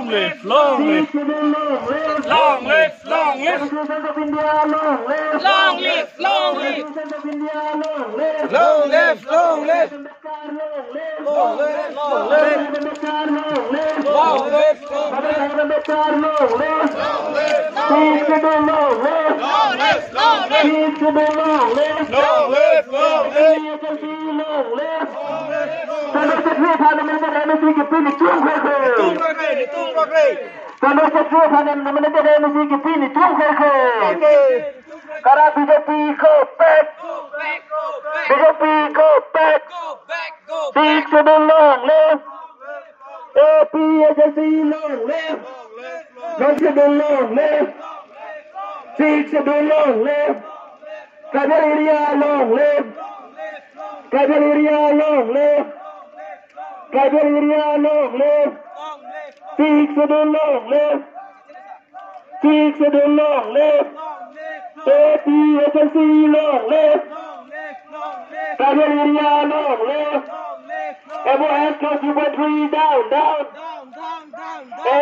long live, long live, long live, long live, long live, long live, long live, long live, long live, long live, long live, Cavalleria long live, Cavalleria long live, Cavalleria long live, Peaks of the long live, Peaks of the long live, APSC long live, Cavalleria long live, MOS close to 3 down, down,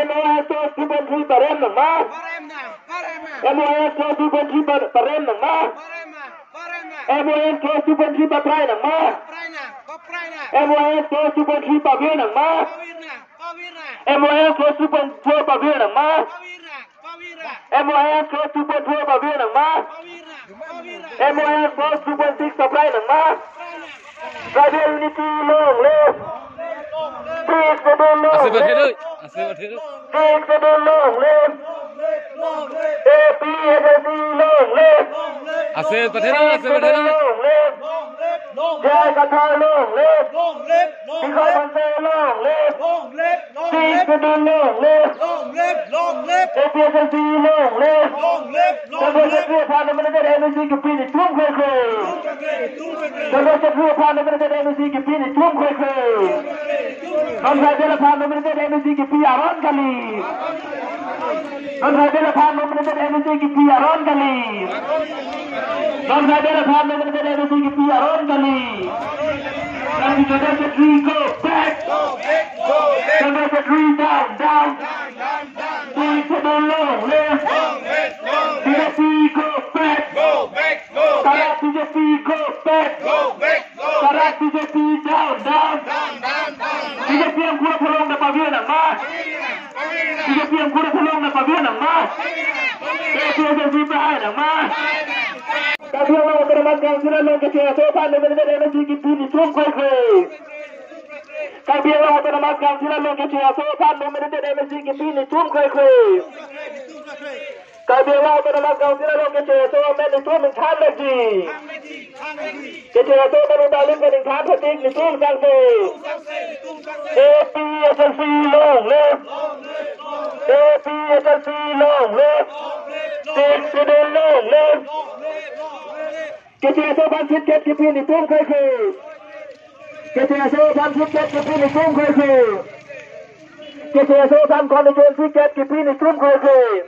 MOS close to 3 barem ng ma, MOS close to 3 barem ng ma, MOS close to 3 patray ng ma, MOS close to 3 pabir ng ma, MOS close to 4 pabir ng ma, MOS close to 4 pabir ng ma, MOS close to 6 supply ng ma, Tribal Unity long live, Peace to the long live, Peace to the long live, APSC long live, Jai Katha long live, Because Manse long live, Peace to the long live, APSC long live, Secretary Parliament MEC Kapini Tum Kwekwe, Secretary Parliament MEC Kapini Tum Kwekwe, Secretary Parliament MEC Kapini Aron Kali, Secretary Parliament MEC Kapini Aron Kali, Secretary Parliament MEC Kapini Aron Kali, Secretary go back, Secretary down, down, Peace to the long live, Secretary go back, Karat BJP go back, Karat BJP down, down, BJP yang kurang tolong na pabir ng ma, BJP yang kurang tolong na pabir ng ma, BJP bahay ng ma. Tapi ang mga pinamagkang sila lang kasi asopan na minagay Tum Kwekwe. Tapi ang mga pinamagkang sila lang kasi asopan na minagay Tum Kwekwe. Tapi ang mga pinamagkang sila lang kasi asopan na Tum Khanlagi. Kasi asopan na dalim ka ng Khanlagi ni Tum Sangse. APSC long live, APSC long live, Peace to the long live. Kasi asopan Kitket Kipini Tum Kwekwe. Kasi asopan Kitket Kipini Tum Kwekwe. Kasi asopan Kondition Kitket Kipini Tum Kwekwe.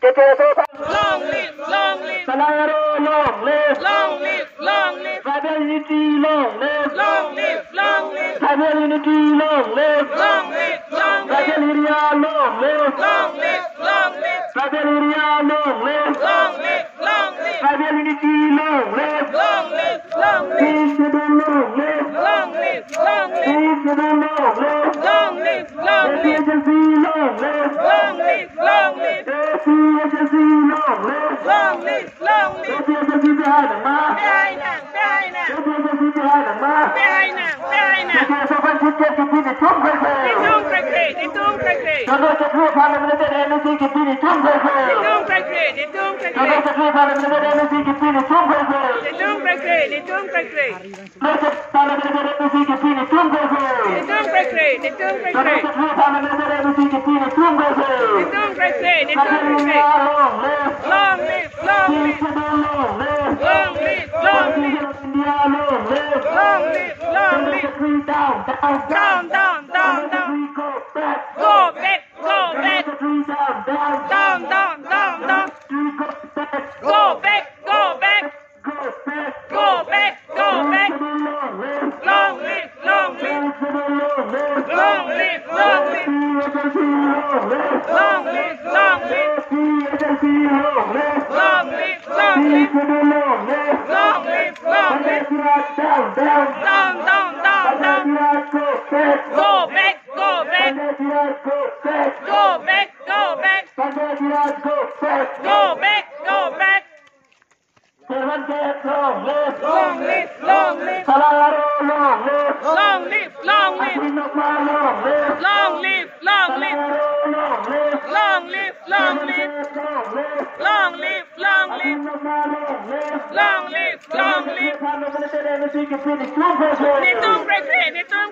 Kasi asopan long live, long live, Salaro long live, long live, long live, Tribal Unity long live, long live, long live, Tribal Unity long live, long live, long live, Tribal area long live, long live, long live, Tribal area long live, long live, long live, Tribal Unity long live, long live, long live, Peace to the long live, long live, long live, Peace to the long live, long live, long live, APSC long live, long live, long live, APSC long live, long live, long live, APSC bahay ng ma, bahay na, APSC bahay ng ma, bahay na, kasi asopan Kitket Kipini Tum Kwekwe. Tum Kwekwe, Tum Kwekwe, Secretary Parliament MEC Kapini Tum Kwekwe. Tum Kwekwe, Tum Kwekwe, Secretary Parliament MEC Kapini Tum Kwekwe. Tum Kwekwe, Tum Kwekwe, Parliament MEC Kapini Tum Kwekwe. Tum Kwekwe, Tum Kwekwe, Secretary Parliament MEC Kapini Tum Kwekwe. Tum Kwekwe, Tum Kwekwe, long live, long live, long live, long live, long live, long live, India, long live, long live, long live, down, down, down, down, down, go back, go back, go back, down, down, down, down, down, go back, go back, go back, go back, long live, long live, long live, long live, long live. Long live, long Peace live, to the long live. long live, long live. Down, down. Down, down, down, down. Go back. Go back, go back, Go back. go back, go back, Go back. go back, go back. Seven days long live. Long live, long live, Salaro long live. long live, long live, Sinokma long live. long live, long live, Salaro long live. long live, long live, Long live. long live, long live, Sinokma long live. long live, long live. Paano ba natin energy kasi ni Trump? Nitong